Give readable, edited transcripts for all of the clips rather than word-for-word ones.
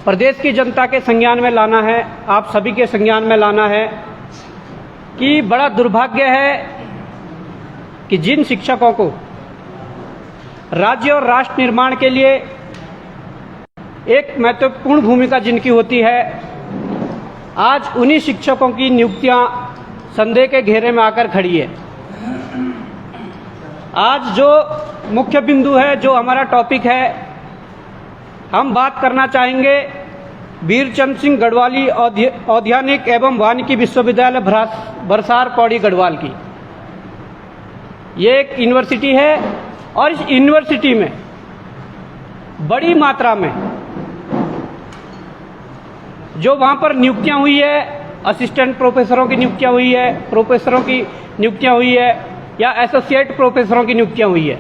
प्रदेश की जनता के संज्ञान में लाना है, आप सभी के संज्ञान में लाना है कि बड़ा दुर्भाग्य है कि जिन शिक्षकों को राज्य और राष्ट्र निर्माण के लिए एक महत्वपूर्ण भूमिका जिनकी होती है, आज उन्हीं शिक्षकों की नियुक्तियां संदेह के घेरे में आकर खड़ी है। आज जो मुख्य बिंदु है, जो हमारा टॉपिक है, हम बात करना चाहेंगे वीरचंद सिंह गढ़वाली औद्यानिक एवं वानिकी विश्वविद्यालय बरसार पौड़ी गढ़वाल की। ये एक यूनिवर्सिटी है और इस यूनिवर्सिटी में बड़ी मात्रा में जो वहाँ पर नियुक्तियाँ हुई है, असिस्टेंट प्रोफेसरों की नियुक्तियाँ हुई है, प्रोफेसरों की नियुक्तियाँ हुई है या एसोसिएट प्रोफेसरों की नियुक्तियाँ हुई है,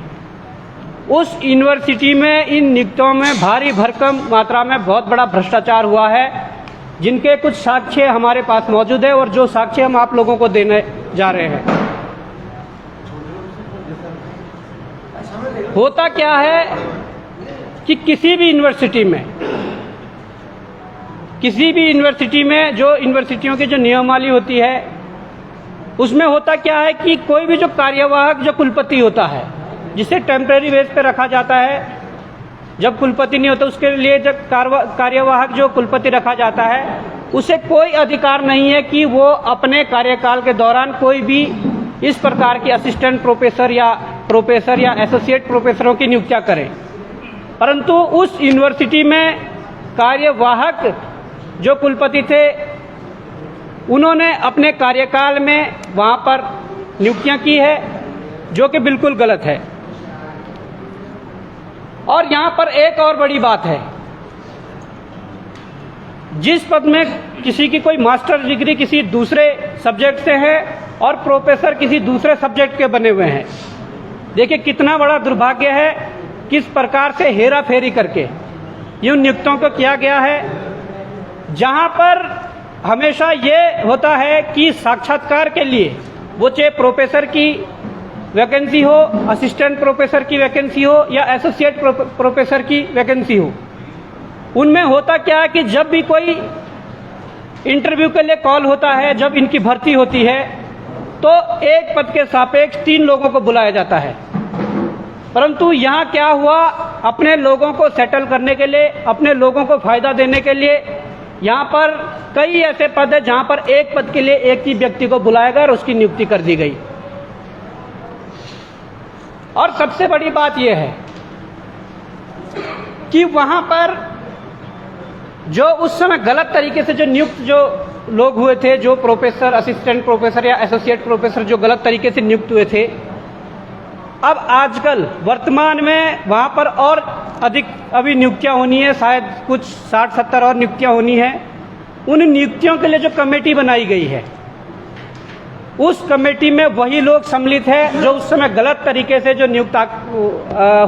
उस यूनिवर्सिटी में इन नियुक्तियों में भारी भरकम मात्रा में बहुत बड़ा भ्रष्टाचार हुआ है, जिनके कुछ साक्ष्य हमारे पास मौजूद है और जो साक्ष्य हम आप लोगों को देने जा रहे हैं। होता क्या है कि किसी भी यूनिवर्सिटी में जो यूनिवर्सिटियों की जो नियमावली होती है, उसमें होता क्या है कि कोई भी जो कार्यवाहक जो कुलपति होता है, जिसे टेम्परेरी बेस पे रखा जाता है, जब कुलपति नहीं होता उसके लिए जब कार्यवाहक जो कुलपति रखा जाता है, उसे कोई अधिकार नहीं है कि वो अपने कार्यकाल के दौरान कोई भी इस प्रकार की असिस्टेंट प्रोफेसर या एसोसिएट प्रोफेसरों की नियुक्तियां करें। परंतु उस यूनिवर्सिटी में कार्यवाहक जो कुलपति थे, उन्होंने अपने कार्यकाल में वहाँ पर नियुक्तियां की है, जो कि बिल्कुल गलत है। और यहाँ पर एक और बड़ी बात है, जिस पद में किसी की कोई मास्टर डिग्री किसी दूसरे सब्जेक्ट से है और प्रोफेसर किसी दूसरे सब्जेक्ट के बने हुए हैं, देखिए कितना बड़ा दुर्भाग्य है, किस प्रकार से हेरा फेरी करके इन नियुक्तियों को किया गया है। जहाँ पर हमेशा ये होता है कि साक्षात्कार के लिए वो चाहे प्रोफेसर की वैकेंसी हो, असिस्टेंट प्रोफेसर की वैकेंसी हो या एसोसिएट प्रोफेसर की वैकेंसी हो, उनमें होता क्या है कि जब भी कोई इंटरव्यू के लिए कॉल होता है, जब इनकी भर्ती होती है, तो एक पद के सापेक्ष 3 लोगों को बुलाया जाता है। परंतु यहाँ क्या हुआ, अपने लोगों को सेटल करने के लिए, अपने लोगों को फायदा देने के लिए यहाँ पर कई ऐसे पद है जहाँ पर एक पद के लिए एक ही व्यक्ति को बुलाया गया और उसकी नियुक्ति कर दी गई। और सबसे बड़ी बात यह है कि वहाँ पर जो उस समय गलत तरीके से जो नियुक्त जो लोग हुए थे, जो प्रोफेसर, असिस्टेंट प्रोफेसर या एसोसिएट प्रोफेसर जो गलत तरीके से नियुक्त हुए थे, अब आजकल वर्तमान में वहाँ पर और अधिक अभी नियुक्तियाँ होनी है, शायद कुछ 60-70 और नियुक्तियाँ होनी है। उन नियुक्तियों के लिए जो कमेटी बनाई गई है, उस कमेटी में वही लोग सम्मिलित हैं जो उस समय गलत तरीके से जो नियुक्त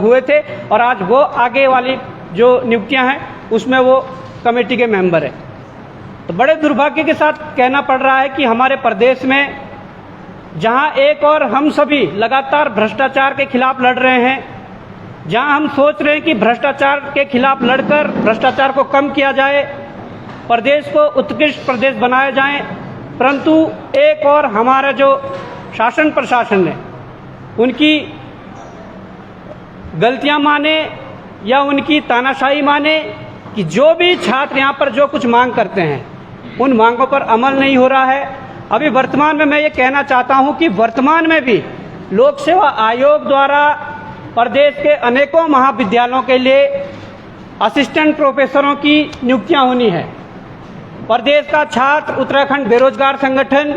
हुए थे, और आज वो आगे वाली जो नियुक्तियाँ हैं उसमें वो कमेटी के मेंबर है। तो बड़े दुर्भाग्य के साथ कहना पड़ रहा है कि हमारे प्रदेश में जहां एक और हम सभी लगातार भ्रष्टाचार के खिलाफ लड़ रहे हैं, जहां हम सोच रहे हैं कि भ्रष्टाचार के खिलाफ लड़कर भ्रष्टाचार को कम किया जाए, प्रदेश को उत्कृष्ट प्रदेश बनाया जाए, परंतु एक और हमारा जो शासन प्रशासन है उनकी गलतियां माने या उनकी तानाशाही माने कि जो भी छात्र यहाँ पर जो कुछ मांग करते हैं उन मांगों पर अमल नहीं हो रहा है। अभी वर्तमान में मैं ये कहना चाहता हूँ कि वर्तमान में भी लोक सेवा आयोग द्वारा प्रदेश के अनेकों महाविद्यालयों के लिए असिस्टेंट प्रोफेसरों की नियुक्तियाँ होनी है। प्रदेश का छात्र उत्तराखंड बेरोजगार संगठन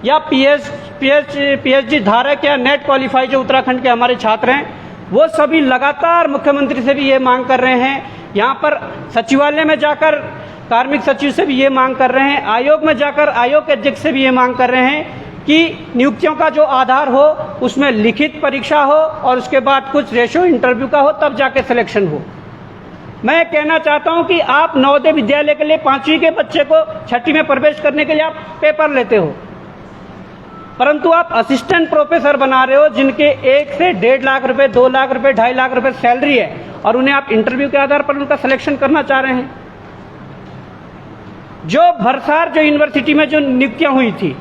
या पीएचडी धारक या नेट क्वालिफाई जो उत्तराखंड के हमारे छात्र हैं, वो सभी लगातार मुख्यमंत्री से भी ये मांग कर रहे हैं। यहाँ पर सचिवालय में जाकर कार्मिक सचिव से भी ये मांग कर रहे हैं, आयोग में जाकर आयोग के अध्यक्ष से भी ये मांग कर रहे हैं कि नियुक्तियों का जो आधार हो उसमें लिखित परीक्षा हो और उसके बाद कुछ रेशो इंटरव्यू का हो, तब जाके सिलेक्शन हो। मैं कहना चाहता हूं कि आप नवोदय विद्यालय के लिए 5वीं के बच्चे को 6ठी में प्रवेश करने के लिए आप पेपर लेते हो, परंतु आप असिस्टेंट प्रोफेसर बना रहे हो जिनके 1 से 1.5 लाख रुपए, 2 लाख रुपए, 2.5 लाख रुपए सैलरी है, और उन्हें आप इंटरव्यू के आधार पर उनका सिलेक्शन करना चाह रहे हैं। जो भरसार जो यूनिवर्सिटी में जो नियुक्तियां हुई थी,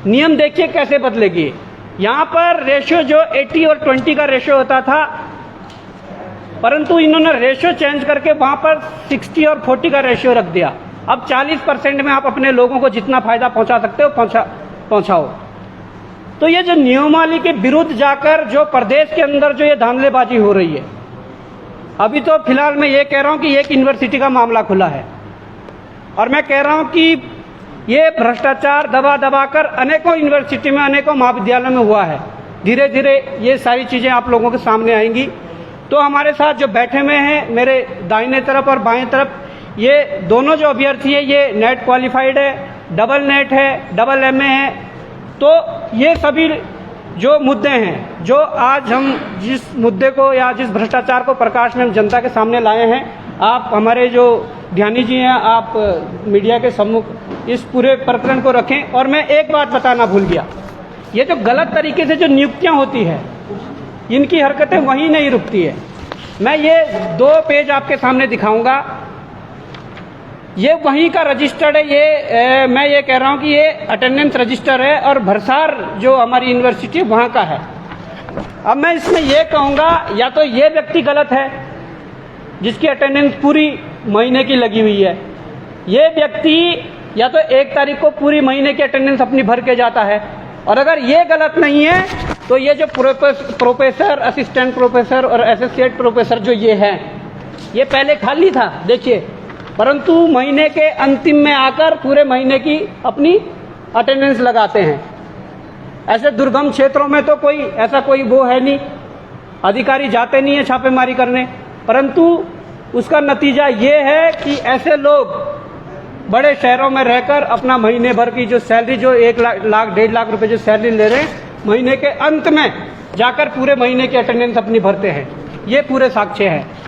नियम देखिए कैसे बदलेगी। यहाँ पर रेशियो जो 80 और 20 का रेशियो होता था, परंतु इन्होंने रेशियो चेंज करके वहाँ पर 60 और 40 का रेशियो रख दिया। अब 40% में आप अपने लोगों को जितना फायदा पहुँचा सकते हो पहुँचाओ। तो ये जो नियमावली के विरुद्ध जाकर जो प्रदेश के अंदर जो ये धांधलेबाजी हो रही है, अभी तो फिलहाल मैं ये कह रहा हूँ कि एक यूनिवर्सिटी का मामला खुला है और मैं कह रहा हूँ कि ये भ्रष्टाचार दबा दबाकर अनेकों यूनिवर्सिटी में, अनेकों महाविद्यालयों में हुआ है। धीरे धीरे ये सारी चीज़ें आप लोगों के सामने आएंगी। तो हमारे साथ जो बैठे हुए हैं, मेरे दाहिने तरफ और बाएं तरफ, ये दोनों जो अभ्यर्थी है ये नेट क्वालिफाइड है, डबल नेट है, डबल MA है। तो ये सभी जो मुद्दे हैं, जो आज हम जिस मुद्दे को या जिस भ्रष्टाचार को प्रकाश में हम जनता के सामने लाए हैं, आप हमारे जो ध्यानी जी हैं, आप मीडिया के सम्मुख इस पूरे प्रकरण को रखें। और मैं एक बात बताना भूल गया, ये जो गलत तरीके से जो नियुक्तियां होती है, इनकी हरकतें वहीं नहीं रुकती है। मैं ये 2 पेज आपके सामने दिखाऊंगा, ये वहीं का रजिस्टर्ड है। ये मैं ये कह रहा हूँ कि ये अटेंडेंस रजिस्टर है और भरसार जो हमारी यूनिवर्सिटी वहाँ का है। अब मैं इसमें ये कहूँगा, या तो ये व्यक्ति गलत है जिसकी अटेंडेंस पूरी महीने की लगी हुई है, ये व्यक्ति या तो 1 तारीख को पूरी महीने की अटेंडेंस अपनी भर के जाता है, और अगर ये गलत नहीं है तो ये जो प्रोफेसर, असिस्टेंट प्रोफेसर और एसोसिएट प्रोफेसर जो ये हैं, ये पहले खाली था देखिए, परंतु महीने के अंतिम में आकर पूरे महीने की अपनी अटेंडेंस लगाते हैं। ऐसे दुर्गम क्षेत्रों में तो कोई ऐसा कोई वो है नहीं, अधिकारी जाते नहीं है छापेमारी करने, परंतु उसका नतीजा ये है कि ऐसे लोग बड़े शहरों में रहकर अपना महीने भर की जो सैलरी, जो 1 लाख 1.5 लाख रुपए जो सैलरी ले रहे हैं, महीने के अंत में जाकर पूरे महीने की अटेंडेंस अपनी भरते हैं। ये पूरे साक्ष्य हैं।